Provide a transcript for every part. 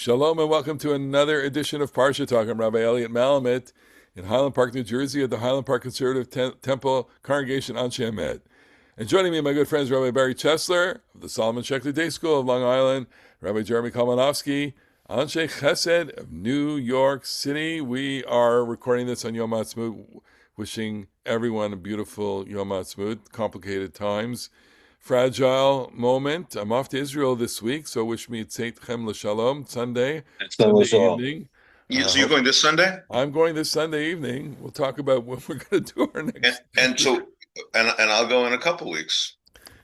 Shalom and welcome to another edition of Parsha Talk. I'm Rabbi Elliot Malamet in Highland Park, New Jersey at the Highland Park Conservative Temple Congregation Anshe Emet. And joining me, my good friends, Rabbi Barry Chesler of the Solomon Schechter Day School of Long Island, Rabbi Jeremy Kalmanofsky, Anshe Chesed of New York City. We are recording this on Yom Ha'atzmaut, wishing everyone a beautiful Yom Ha'atzmaut, complicated times. Fragile moment. I'm off to Israel this week, so wish me Tzeitchem L'Shalom Sunday So, evening. So you're going this Sunday? I'm going this Sunday evening. We'll talk about what we're going to do our And next. and so and I'll go in a couple weeks.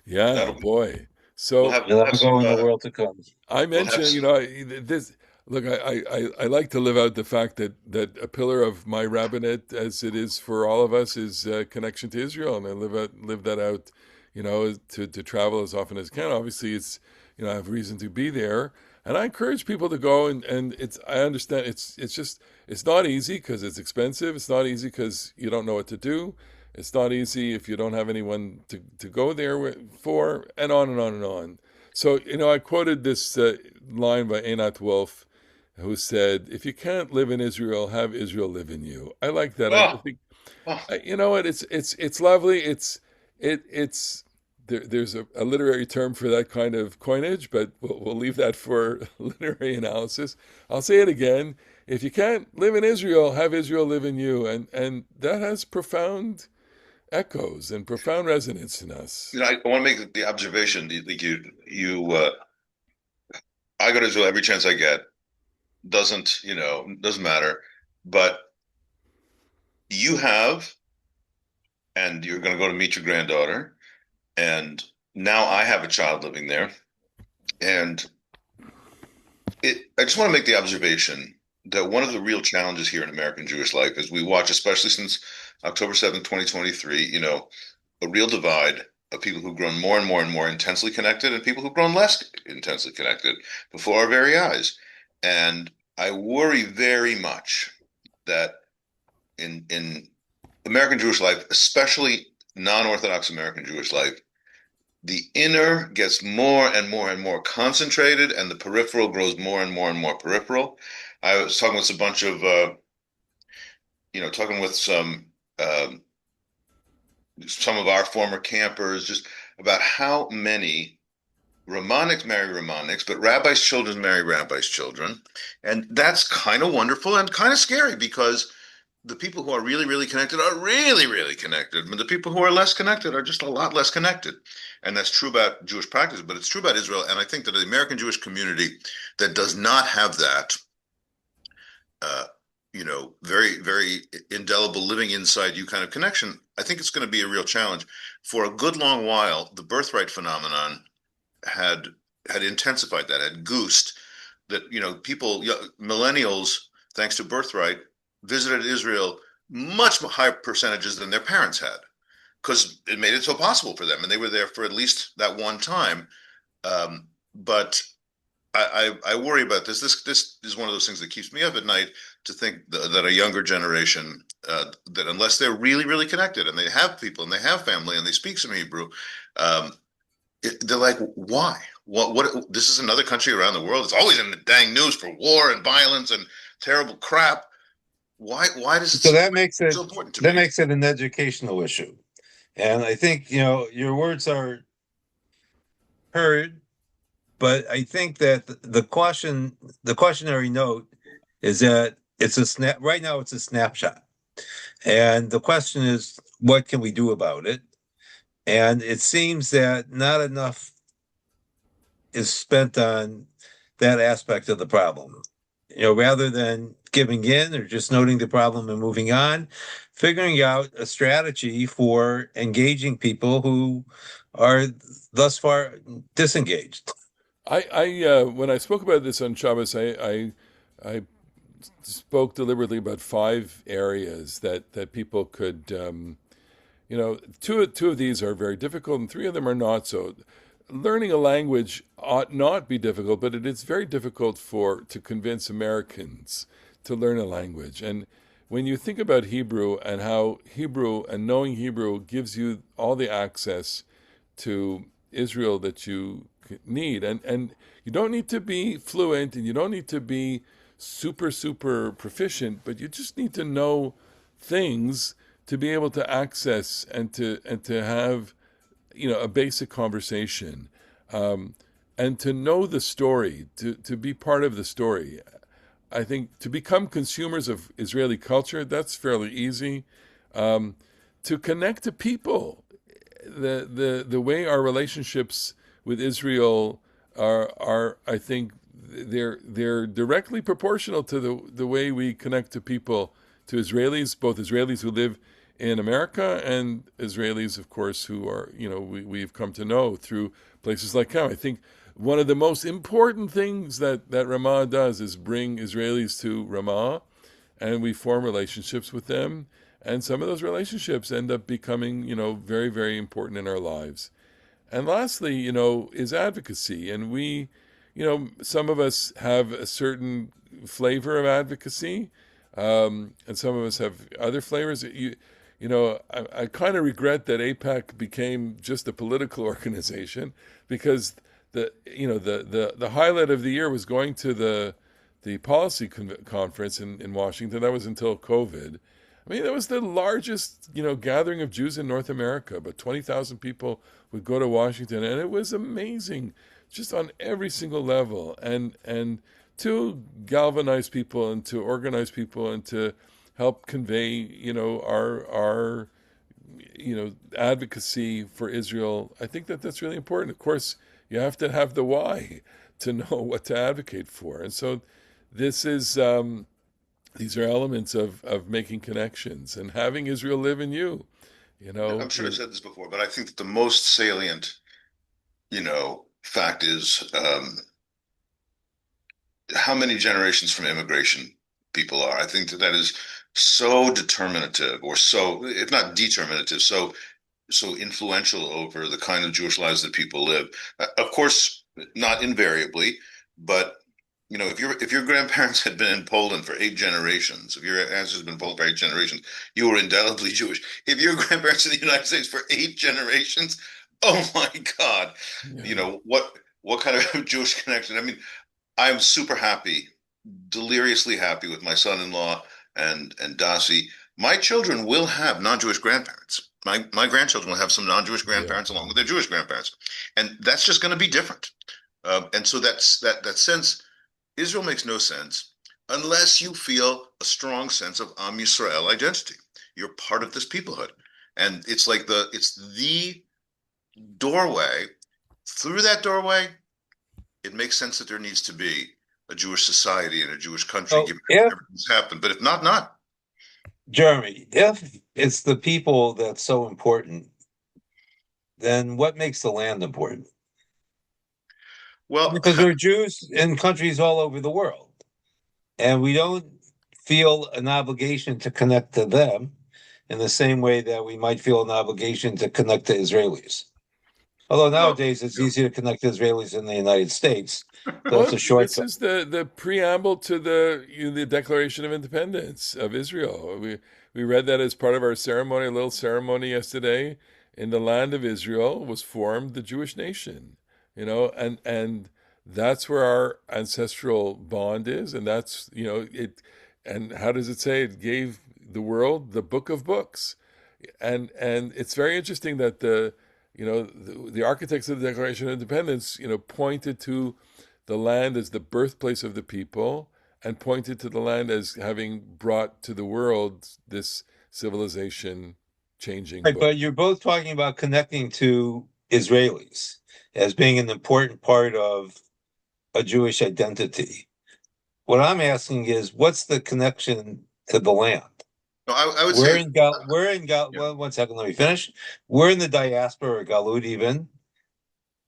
Yeah, That'll boy. we'll So have, you'll we'll have have to go some in the world to come. I we'll have mentioned, some, this. Look, I like to live out the fact that a pillar of my rabbinate, as it is for all of us, is connection to Israel, and I live that out, to travel as often as I can. Obviously, it's I have reason to be there, and I encourage people to go. And I understand it's not easy because it's expensive. It's not easy because you don't know what to do. It's not easy if you don't have anyone to go there for, and on and on and on. So, I quoted this line by Einat Wilf, who said, "If you can't live in Israel, have Israel live in you." I like that. I oh, think, oh, you know what? It's lovely. It's there's a literary term for that kind of coinage, but we'll leave that for literary analysis. I'll say it again: if you can't live in Israel, have Israel live in you, and that has profound echoes and profound resonance in us. I want to make the observation. Like I go to Israel every chance I get. Doesn't matter. But you have, and you're going to go to meet your granddaughter, and now I have a child living there, and I just want to make the observation that one of the real challenges here in American Jewish life is we watch, especially since October 7th, 2023, a real divide of people who've grown more and more and more intensely connected and people who've grown less intensely connected before our very eyes. And I worry very much that in American Jewish life, especially non-Orthodox American Jewish life, the inner gets more and more and more concentrated, and the peripheral grows more and more and more peripheral. I was talking with a bunch of, talking with some of our former campers, just about how many Ramonics marry Ramonics, but rabbis' children marry rabbis' children. And that's kind of wonderful and kind of scary because the people who are really, really connected are really, really connected. But the people who are less connected are just a lot less connected. And that's true about Jewish practice, but it's true about Israel. And I think that the American Jewish community that does not have that, very, very indelible living inside you kind of connection, I think it's going to be a real challenge. For a good long while, the birthright phenomenon had intensified that, had goosed that, people, millennials, thanks to birthright, visited Israel much higher percentages than their parents had because it made it so possible for them, and they were there for at least that one time. But I worry about this. This is one of those things that keeps me up at night to think that a younger generation, that unless they're really, really connected and they have people and they have family and they speak some Hebrew, they're like, why? What? This is another country around the world. It's always in the dang news for war and violence and terrible crap. Why does it So seem that makes it so important to that me? makes it an educational issue. And I think, your words are heard, but I think that the cautionary note is that it's a snap right now, it's a snapshot. And the question is, what can we do about it? And it seems that not enough is spent on that aspect of the problem. Rather than giving in or just noting the problem and moving on, figuring out a strategy for engaging people who are thus far disengaged. I when I spoke about this on Shabbos, I spoke deliberately about five areas that people could, two of these are very difficult, and three of them are not so. Learning a language ought not be difficult, but it is very difficult to convince Americans to learn a language. And when you think about Hebrew and how Hebrew and knowing Hebrew gives you all the access to Israel that you need. And you don't need to be fluent, and you don't need to be super proficient, but you just need to know things to be able to access and to have a basic conversation, and to know the story, to be part of the story. I think to become consumers of Israeli culture, that's fairly easy. To connect to people, the way our relationships with Israel are I think they're directly proportional to the way we connect to people, to Israelis, both Israelis who live in America and Israelis, of course, who are we've come to know through places like Canada. I think one of the most important things that Ramah does is bring Israelis to Ramah, and we form relationships with them. And some of those relationships end up becoming, very, very important in our lives. And lastly, is advocacy. And we, some of us have a certain flavor of advocacy, and some of us have other flavors. I kind of regret that AIPAC became just a political organization, because the highlight of the year was going to the policy conference in Washington. That was until COVID. I mean, that was the largest, gathering of Jews in North America. But 20,000 people would go to Washington, and it was amazing, just on every single level. And to galvanize people and to organize people and to help convey, our advocacy for Israel. I think that's really important. Of course, you have to have the why to know what to advocate for. And so this is. These are elements of making connections and having Israel live in you. I'm sure I've said this before, but I think that the most salient, fact is how many generations from immigration people are. I think that is so determinative, or so, if not determinative, so influential over the kind of Jewish lives that people live. Of course, not invariably, but if your grandparents had been in Poland for 8 generations, if your ancestors had been in Poland for 8 generations, you were indelibly Jewish. If your grandparents in the United States for 8 generations, oh my God, Yeah. What kind of Jewish connection? I mean, I'm super happy, deliriously happy with my son-in-law and Dasi. My children will have non-Jewish grandparents. My grandchildren will have some non-Jewish Yeah. grandparents along with their Jewish grandparents, and that's just going to be different. And so that sense. Israel makes no sense unless you feel a strong sense of Am Yisrael identity. You're part of this peoplehood, and it's the doorway. Through that doorway, it makes sense that there needs to be a Jewish society and a Jewish country, So given if, everything's happened. But if not, not. Jeremy, if it's the people that's so important, then what makes the land important? Well, Because there are Jews in countries all over the world, and we don't feel an obligation to connect to them in the same way that we might feel an obligation to connect to Israelis. Although well, nowadays it's easy to connect to Israelis in the United States, so it's Well, a this shortcut. is the preamble to the Declaration of Independence of Israel. We read that as part of our ceremony, a little ceremony yesterday. In the land of Israel was formed the Jewish nation, and that's where our ancestral bond is, and that's it. And how does it say? It gave the world the book of books, and it's very interesting that the architects of the Declaration of Independence pointed to the land as the birthplace of the people, and pointed to the land as having brought to the world this civilization changing Right, book. but you're both talking about connecting to Israelis as being an important part of a Jewish identity. What I'm asking is, what's the connection to the land? no, I would say, We're in Gal. yeah. Well, one second, let me finish. We're in the diaspora, or Galut even,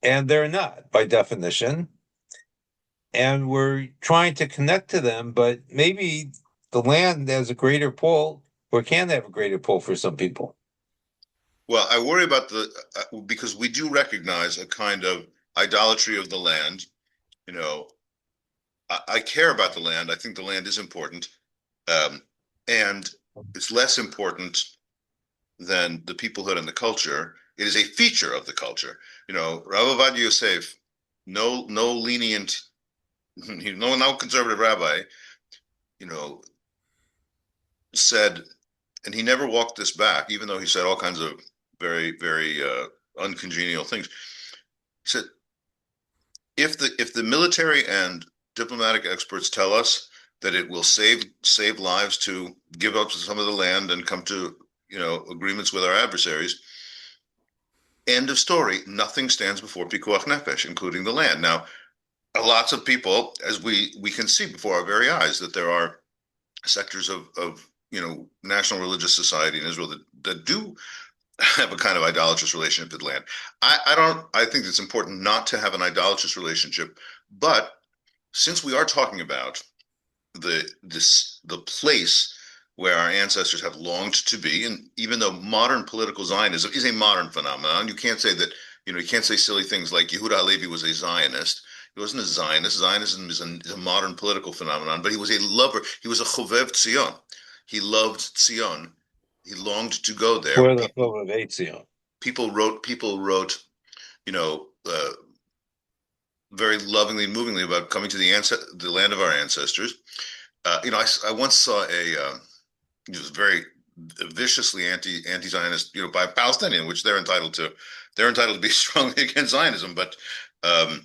and they're not by definition. And we're trying to connect to them, but maybe the land has a greater pull, or can have a greater pull for some people. Well, I worry about because we do recognize a kind of idolatry of the land. You know, I care about the land. I think the land is important, um, and it's less important than the peoplehood and the culture. It is a feature of the culture. Rav Ovadia Yosef no lenient, no conservative rabbi, you know, said, and he never walked this back, even though he said all kinds of very uncongenial things. He said, if the military and diplomatic experts tell us that it will save lives to give up some of the land and come to agreements with our adversaries, end of story. Nothing stands before pikuach nefesh, including the land. Now, lots of people, as we can see before our very eyes, that there are sectors of national religious society in Israel that do have a kind of idolatrous relationship with land. I think it's important not to have an idolatrous relationship, but since we are talking about the place where our ancestors have longed to be, and even though modern political Zionism is a modern phenomenon, you can't say that, you can't say silly things like Yehuda Halevi was a Zionist. He wasn't a Zionist. Zionism is a modern political phenomenon, but he was a lover. He was a Chovev Tzion. He loved Tzion. He longed to go there. Where the Chovev Tzion. People wrote, very lovingly and movingly about coming to the land of our ancestors. I once saw it was very viciously anti-Zionist, by a Palestinian, which they're entitled to. They're entitled to be strongly against Zionism, but and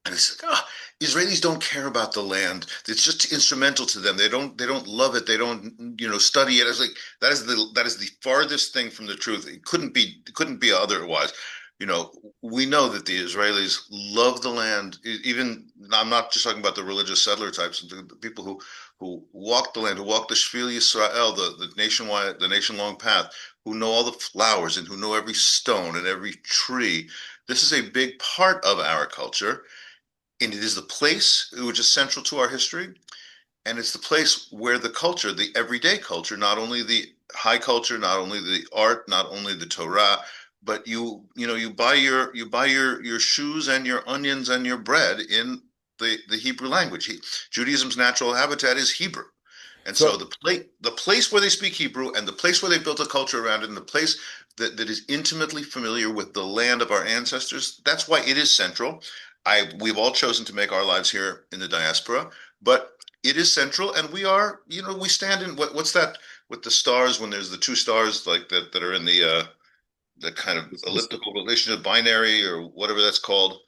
it's like, Israelis don't care about the land. It's just instrumental to them. They don't love it. They don't study it. I was like, that is the farthest thing from the truth. It couldn't be otherwise. We know that the Israelis love the land. Even I'm not just talking about the religious settler types, the people who walk the land, who walk the Shvil Yisrael, the nation-long path, who know all the flowers and who know every stone and every tree. This is a big part of our culture, and it is the place which is central to our history, and it's the place where the culture, the everyday culture, not only the high culture, not only the art, not only the Torah, but you buy your shoes and your onions and your bread in the Hebrew language. Judaism's natural habitat is Hebrew. And so the place where they speak Hebrew and the place where they built a culture around it and the place that is intimately familiar with the land of our ancestors, that's why it is central. We've all chosen to make our lives here in the diaspora, but it is central, and we are, we stand in what's that with the stars when there's the two stars like that are in the kind of elliptical relationship, binary or whatever that's called.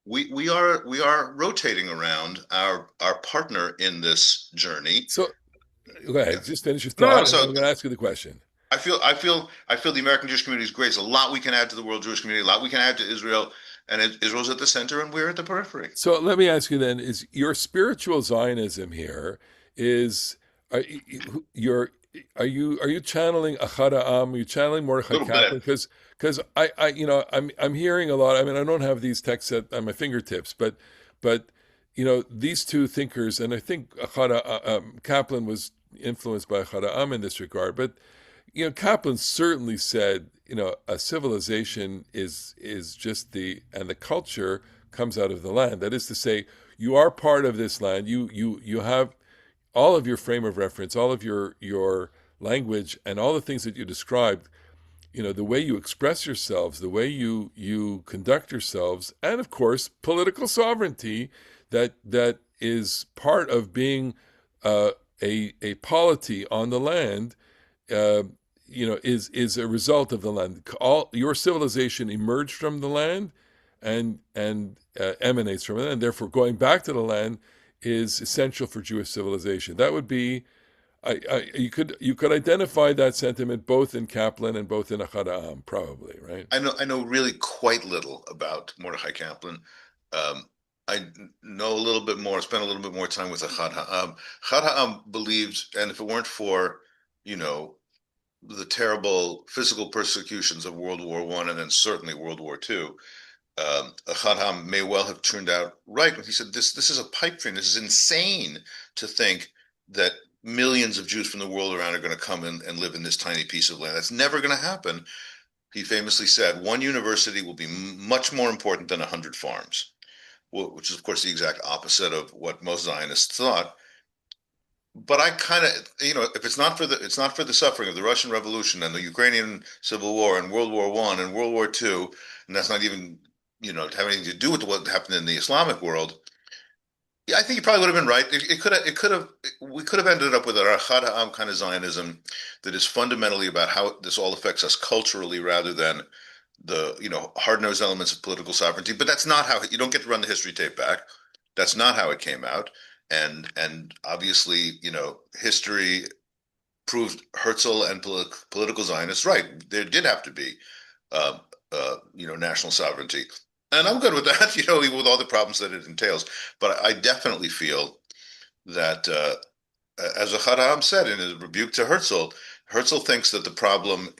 We are rotating around our partner in this journey. So go ahead, just finish your No, thought, no. and So I'm going to ask you the question. I feel the American Jewish community is great. There's a lot we can add to the world Jewish community, a lot we can add to Israel, and Israel's at the center and we're at the periphery. So let me ask you then: is your spiritual Zionism here? Are you channeling Achad Ha'am? Are you channeling Mordechai Kaplan? Because I'm hearing a lot. I mean, I don't have these texts at my fingertips, but these two thinkers, and I think Kaplan was influenced by Achad Ha'am in this regard, but Kaplan certainly said, a civilization is just and the culture comes out of the land. That is to say, you are part of this land. You have all of your frame of reference, all of your language, and all the things that you described. The way you express yourselves, the way you conduct yourselves, and of course, political sovereignty that is part of being a polity on the land. Is a result of the land. All your civilization emerged from the land, and emanates from it, and therefore going back to the land is essential for Jewish civilization. That would be, you could identify that sentiment both in Kaplan and both in Achad Ha'am, probably, right? I know really quite little about Mordechai Kaplan. I know a little bit more. Spent a little bit more time with Achad Ha'am. Achad Ha'am believed, and if it weren't for the terrible physical persecutions of World War I and then certainly World War II, Achad Ha'am may well have turned out right when he said this is a pipe dream. This is insane to think that millions of Jews from the world around are going to come in and live in this tiny piece of land. That's never going to happen. He famously said, one university will be much more important than 100 farms, which is, of course, the exact opposite of what most Zionists thought. But I kind of, if it's not for the suffering of the Russian Revolution and the Ukrainian Civil War and World War I and World War II, and that's not even have anything to do with what happened in the Islamic world, yeah, I think he probably would have been right. We could have ended up with an Achad Ha'am kind of Zionism that is fundamentally about how this all affects us culturally rather than the, hard-nosed elements of political sovereignty. But that's not how, you don't get to run the history tape back. That's not how it came out. And obviously, history proved Herzl and political Zionists right. There did have to be, national sovereignty. And I'm good with that, with all the problems that it entails. But I definitely feel that, as Aharei said in his rebuke to Herzl, Herzl thinks that the problem,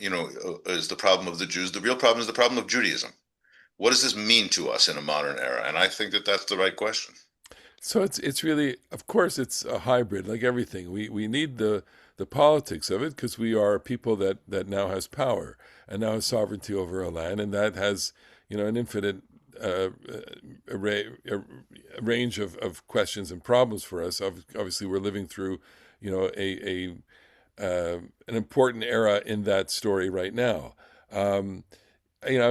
is the problem of the Jews. The real problem is the problem of Judaism. What does this mean to us in a modern era? And I think that that's the right question. So it's really, of course, it's a hybrid, like everything. We need the politics of it because we are people that now has power and now has sovereignty over a land, and that has an infinite a range of questions and problems for us. Obviously, we're living through a an important era in that story right now. I'm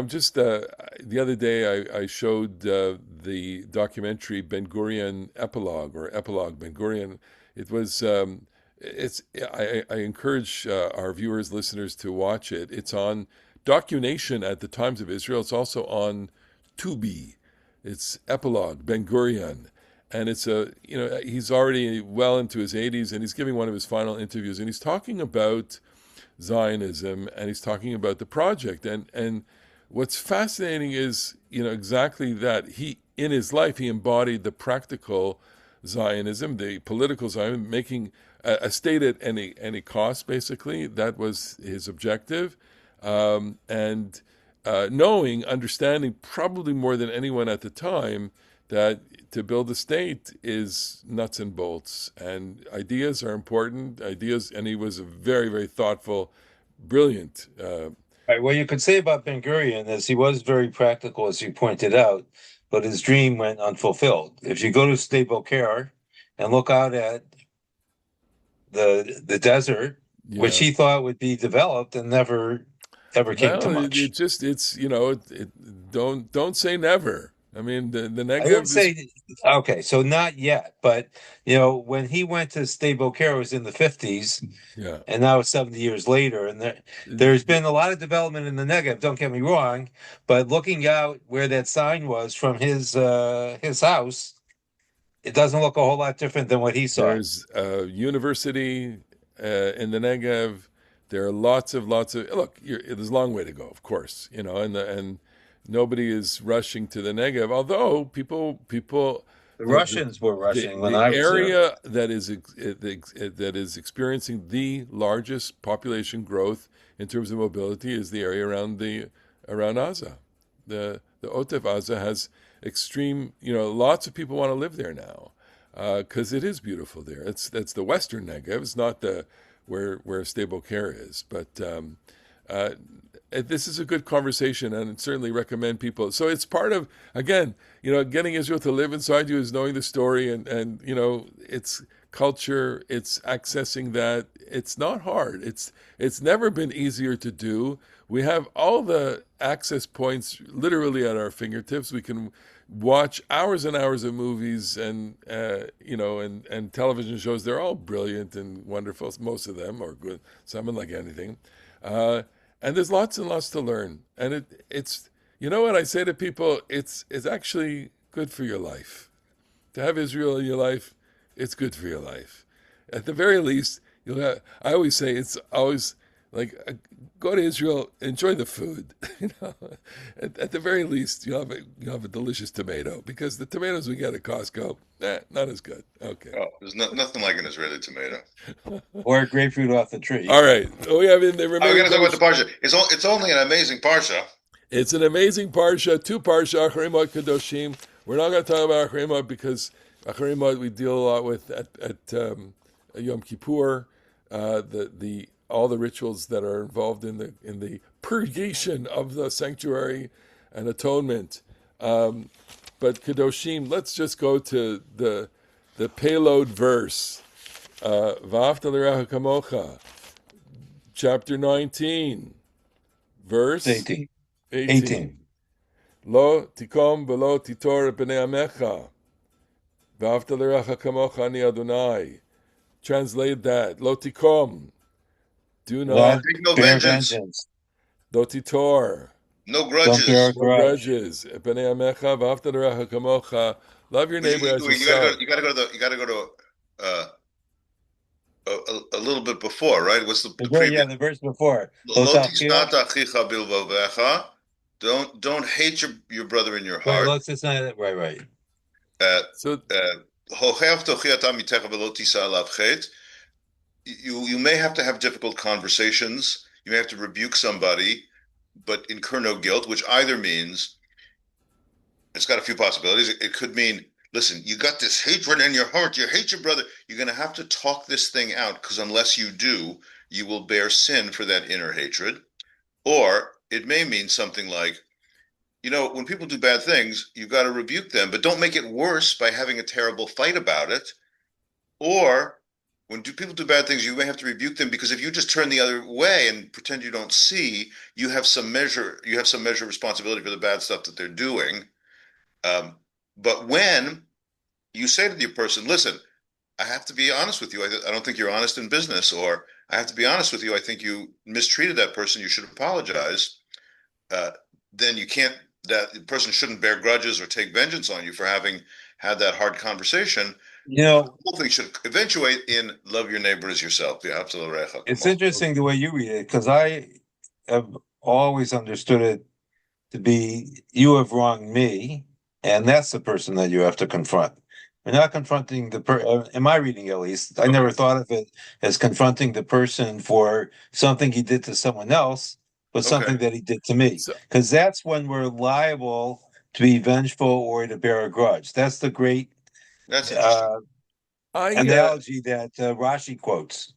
just the other day I showed the documentary Ben Gurion Epilogue Ben Gurion. It was I encourage our viewers, listeners to watch it. It's on DocuNation at the Times of Israel. It's also on Tubi. It's Epilogue Ben Gurion, and it's he's already well into his 80s, and he's giving one of his final interviews, and he's talking about Zionism, and he's talking about the project, and what's fascinating is, exactly that. In his life, he embodied the practical Zionism, the political Zionism, making a state at any cost, basically. That was his objective. And understanding probably more than anyone at the time that to build a state is nuts and bolts. And ideas are important, and he was a very, very thoughtful, brilliant. Right. What you could say about Ben Gurion is he was very practical, as you pointed out, but his dream went unfulfilled. If you go to Sde Boker and look out at the desert, which Yeah. he thought would be developed and never ever came to Well, much. don't say never. I mean, the I wouldn't Negev is, say okay, so not yet, but when he went to Sde Boker, it was in the 50s, yeah. and now it's 70 years later, and there's been a lot of development in the Negev. Don't get me wrong, but looking out where that sign was from his house, it doesn't look a whole lot different than what he saw. There's a university in the Negev. There are lots of look. There's a long way to go, of course, and nobody is rushing to the Negev. Although people, The Russians were rushing when the I was there. area that is experiencing the largest population growth in terms of mobility is the area around Gaza. The Otef Gaza has extreme. Lots of people want to live there now because it is beautiful there. That's the Western Negev. It's not the where Sde Boker is, but this is a good conversation, and I'd certainly recommend people. So it's part of, again, getting Israel to live inside you is knowing the story, and it's culture, it's accessing that. It's not hard. It's never been easier to do. We have all the access points literally at our fingertips. We can watch hours and hours of movies and and television shows. They're all brilliant and wonderful. Most of them are good. Some are like anything. And there's lots and lots to learn. And it's what I say to people, it's actually good for your life. To have Israel in your life, it's good for your life. At the very least, I always say it's always like go to Israel, enjoy the food. At the very least, you have a delicious tomato, because the tomatoes we get at Costco, not as good. Okay. Oh, there's nothing like an Israeli tomato. Or a grapefruit off the tree. All right. We have in there. We got to talk about the Parsha. It's only an amazing Parsha. It's an amazing Parsha. 2 Parsha, Aharei Kedoshim. We're not going to talk about Aharei because Aharei we deal a lot with at Yom Kippur. All the rituals that are involved in the purgation of the sanctuary and atonement. But Kedoshim, let's just go to the payload verse. V'ahavta l'reacha kamocha, chapter 19, verse 18. 18. Lo tikom velo titor b'nei amecha. V'afta l'recha kamocha ani Adonai. Translate that. Lo tikom. Do not. Not Take no bear vengeance, vengeance. Lo titor. no Don't bear a grudges. No grudge. grudges. B'nei amecha. V'afta l'recha kamocha. Love your But neighbor as you gotta go. yourself. You gotta go to a little bit before, right? What's the Yeah, previous? the verse before. Lo tisnata achicha bilvavecha. Don't hate your brother in your Wait, heart. let's just not right. Uh, So Hocheach tochiata mitecha velo tisa alav chet. You may have to have difficult conversations. You may have to rebuke somebody, but incur no guilt, which either means it's got a few possibilities. It could mean, listen, you got this hatred in your heart. You hate your brother. You're going to have to talk this thing out because unless you do, you will bear sin for that inner hatred. Or it may mean something like, when people do bad things, you've got to rebuke them, but don't make it worse by having a terrible fight about it. Or when people do bad things, you may have to rebuke them because if you just turn the other way and pretend you don't see, you have some measure of responsibility for the bad stuff that they're doing. But when you say to the person, listen, I have to be honest with you. I don't think you're honest in business, or I have to be honest with you. I think you mistreated that person. You should apologize. Uh, then that person shouldn't bear grudges or take vengeance on you for having had that hard conversation. The whole thing should eventuate in love your neighbor as yourself. It's interesting the way you read it, because I have always understood it to be you have wronged me, and that's the person that you have to confront. You're not confronting in my reading at least, I never thought of it as confronting the person for something he did to someone else, but something that he did to me. so Because that's when we're liable to be vengeful or to bear a grudge. That's the great That's interesting. uh, I analogy that Rashi quotes.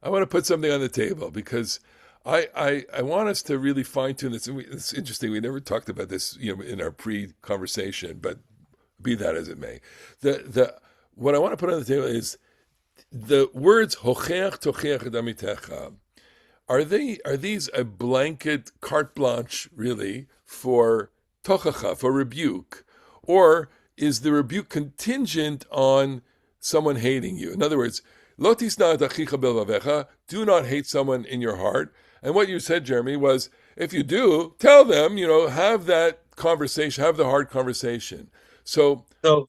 I want to put something on the table because I want us to really fine tune this. And it's interesting. We never talked about this, in our pre-conversation, but be that as it may, the what I want to put on the table is the words "hocheach tocheach et amitecha." Are these a blanket carte blanche really for tochacha, for rebuke, or is the rebuke contingent on someone hating you? In other words, lo tisna et achicha b'levavecha, do not hate someone in your heart. And what you said, Jeremy, was if you do, tell them, have that conversation, have the hard conversation. So So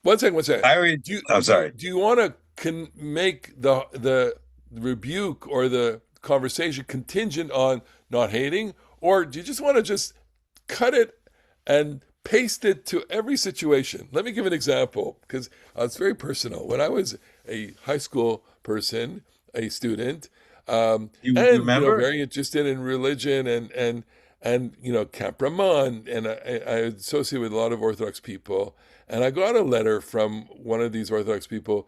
one second. I read. Do you I'm do you, sorry. do you want to make the rebuke or the conversation contingent on not hating, or do you just want to just cut it and paste it to every situation? Let me give an example because it's very personal. When I was a high school person, a student, You and remember? very interested in religion and Camp Ramon, and I associate with a lot of Orthodox people. And I got a letter from one of these Orthodox people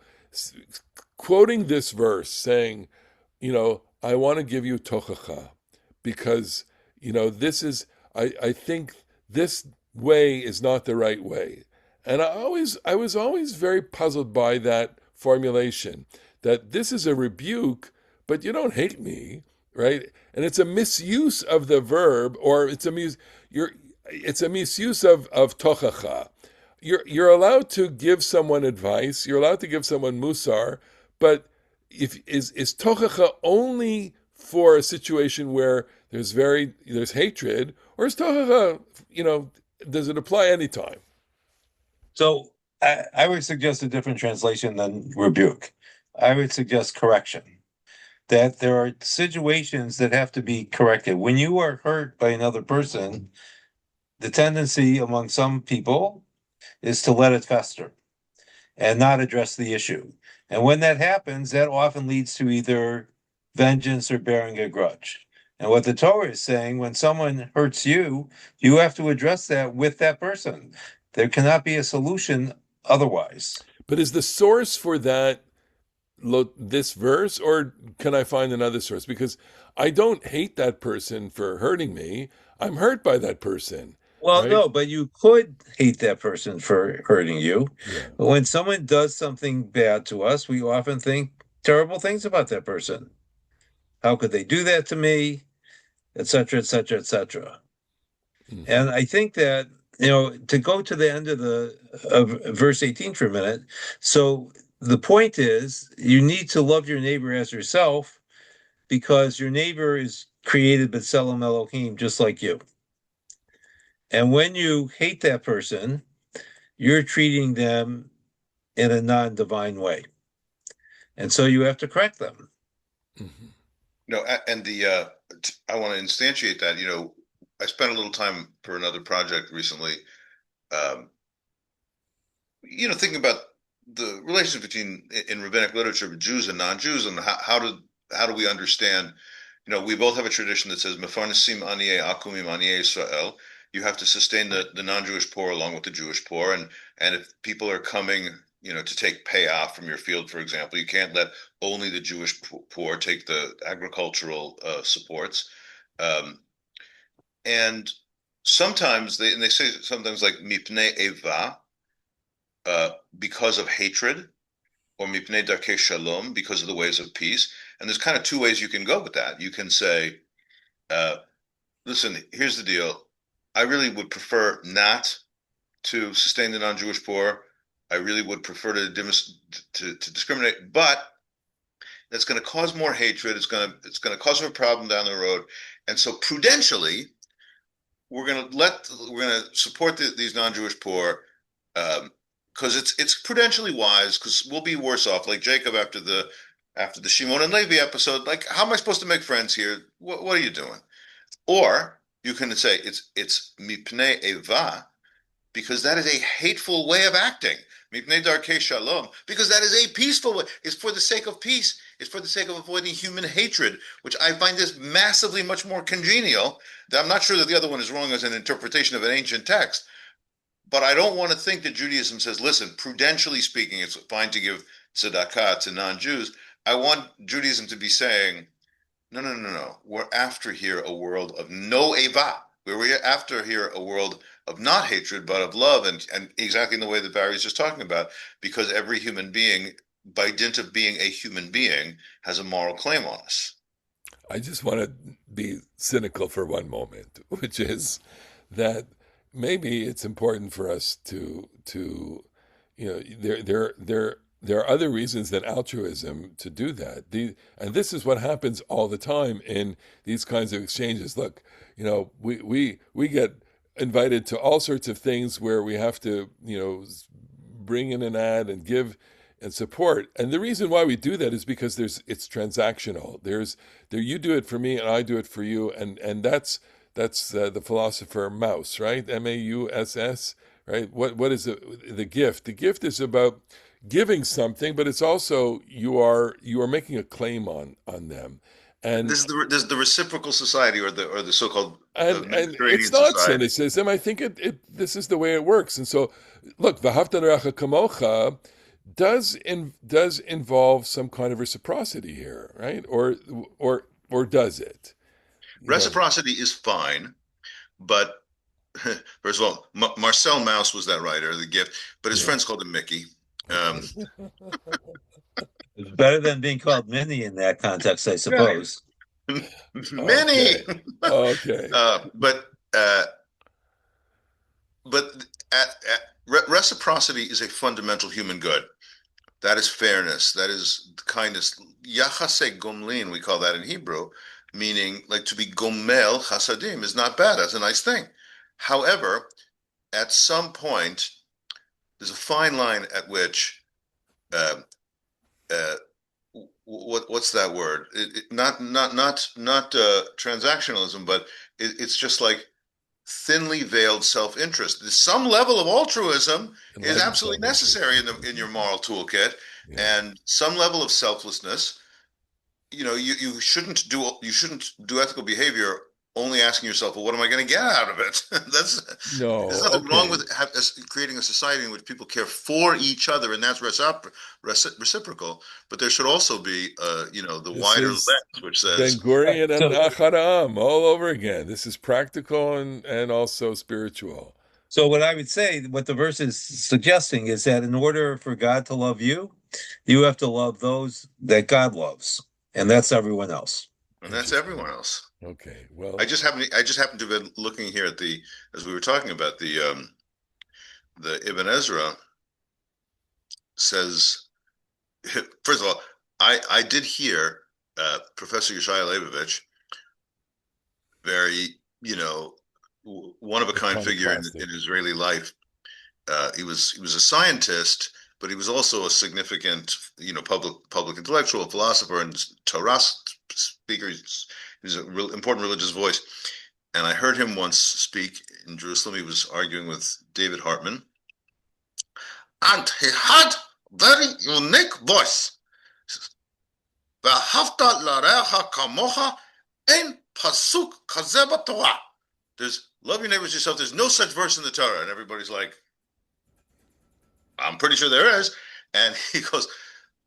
quoting this verse saying, I want to give you tochacha because, this is, I think this way is not the right way. And I was always very puzzled by that formulation that this is a rebuke, but you don't hate me, right? And it's a misuse of the verb, or it's a misuse of tochacha. You're allowed to give someone advice. You're allowed to give someone musar, but is tochacha only for a situation where there's hatred, or is tochacha, does it apply anytime? So I would suggest a different translation than rebuke. I would suggest correction. That there are situations that have to be corrected. When you are hurt by another person, the tendency among some people is to let it fester and not address the issue. And when that happens, that often leads to either vengeance or bearing a grudge. And what the Torah is saying, when someone hurts you, you have to address that with that person. There cannot be a solution otherwise. But is the source for that this verse, or can I find another source? Because I don't hate that person for hurting me. I'm hurt by that person. Well, Right? no, but you could hate that person for hurting you. Yeah. When someone does something bad to us, we often think terrible things about that person. How could they do that to me? Et cetera, et cetera, et cetera. And I think that, to go to the end of verse 18 for a minute. So the point is, you need to love your neighbor as yourself, because your neighbor is created b'tselem Elohim, just like you. And when you hate that person, you're treating them in a non-divine way. And so you have to correct them. No, and I want to instantiate that. I spent a little time for another project recently, thinking about the relationship between in rabbinic literature Jews and non-Jews, and how do we understand? We both have a tradition that says mefarnesim aniei akumim aniei Israel. You have to sustain the non-Jewish poor along with the Jewish poor, and if people are coming, to take payoff from your field, for example, you can't let only the Jewish poor take the agricultural supports. And sometimes they say sometimes like mipnei eva, because of hatred, or mipnei darkei shalom, because of the ways of peace. And there's kind of two ways you can go with that. You can say, listen, here's the deal. I really would prefer not to sustain the non-Jewish poor. I really would prefer to discriminate, but that's going to cause more hatred. It's going to cause a problem down the road. And so prudentially, we're going to support these non-Jewish poor, because it's prudentially wise, because we'll be worse off. Like Jacob after the Shimon and Levi episode, like, how am I supposed to make friends here? What are you doing? Or you can say it's mipnei eva, because that is a hateful way of acting. Mipnei darkei shalom, because that is a peaceful way. It's for the sake of peace. It's for the sake of avoiding human hatred, which I find is massively much more congenial. I'm not sure that the other one is wrong as an interpretation of an ancient text, but I don't want to think that Judaism says, listen, prudentially speaking, it's fine to give tzedakah to non-Jews. I want Judaism to be saying, no. We're after here a world of no eva. We're after here a world of not hatred, but of love, and exactly in the way that Barry's just talking about, because every human being, by dint of being a human being, has a moral claim on us. I just want to be cynical for one moment, which is that maybe it's important for us to there are other reasons than altruism to do that. And this is what happens all the time in these kinds of exchanges. Look, we get invited to all sorts of things where we have to, bring in an ad and give and support. And the reason why we do that is because it's transactional. You do it for me and I do it for you, and that's the philosopher Mauss, right? Mauss, right? What is the gift? The gift is about giving something, but it's also you are making a claim on them. And this is the reciprocal society, or the so-called and it's not society. cynicism. I think this is the way it works. And so, look, v'ahavta l'reacha kamocha does involve some kind of reciprocity here, right? Or does it? Reciprocity is fine, but first of all, Marcel Mauss was that writer, the gift, but his friends called him Mickey. It's better than being called Minnie in that context, I suppose. Minnie. Okay. But reciprocity is a fundamental human good. That is fairness. That is kindness. Yachase gomlin, we call that in Hebrew, meaning like to be gomel chasadim is not bad. That's a nice thing. However, at some point, there's a fine line at which, what's that word? Not transactionalism, but it's just like thinly veiled self-interest. Some level of altruism is absolutely necessary in your moral toolkit, and some level of selflessness. You shouldn't do ethical behavior only asking yourself, well, what am I going to get out of it? There's nothing wrong with creating a society in which people care for each other, and that's reciprocal. But there should also be, the wider lens, which says Ben-Gurion and Aharei all over again. This is practical and also spiritual. So what I would say, what the verse is suggesting, is that in order for God to love you, you have to love those that God loves, and that's everyone else. And that's everyone else. Okay. Well, I just happen to be looking here at as we were talking about the Ibn Ezra says, first of all, I did hear Professor Yeshaya Leibovich, very, one of a kind figure in Israeli life. He was a scientist, but he was also a significant, public intellectual, philosopher, and Torah speaker. He's an important religious voice. And I heard him once speak in Jerusalem. He was arguing with David Hartman, and he had very unique voice. V'ahavta l'reacha kamocha ein pasuk kazeh b'Torah. There's love your neighbor as yourself. There's no such verse in the Torah, and everybody's like, I'm pretty sure there is. And he goes,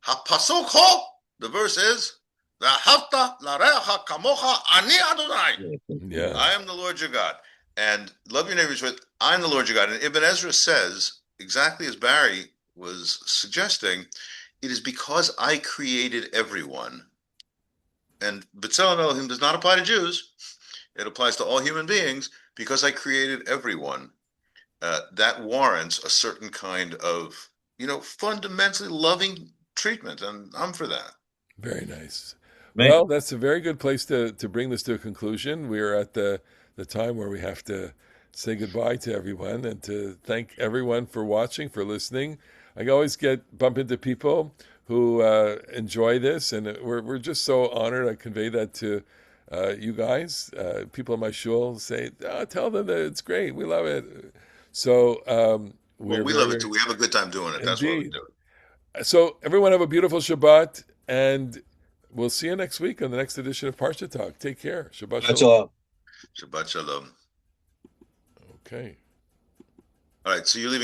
"Ha-pasuk ho." The verse is, "V'ahavta l'reacha kamocha ani Adonai." yeah, I am the Lord your God. And love your neighbors with, I am the Lord your God. And Ibn Ezra says, exactly as Barry was suggesting, it is because I created everyone. And B'Tselem Elohim does not apply to Jews. It applies to all human beings. Because I created everyone, that warrants a certain kind of, fundamentally loving treatment. And I'm for that. very nice. Man. Well, that's a very good place to bring this to a conclusion. We are at the time where we have to say goodbye to everyone and to thank everyone for watching, for listening. I always bump into people who enjoy this, and we're just so honored. I convey that to you guys. People in my shul say, tell them that it's great. We love it. So we love it too. We have a good time doing it. Indeed. That's what we do. So everyone have a beautiful Shabbat, and we'll see you next week on the next edition of Parsha Talk. Take care. Shabbat Shalom. Shabbat Shalom. Okay. All right. So you're leaving.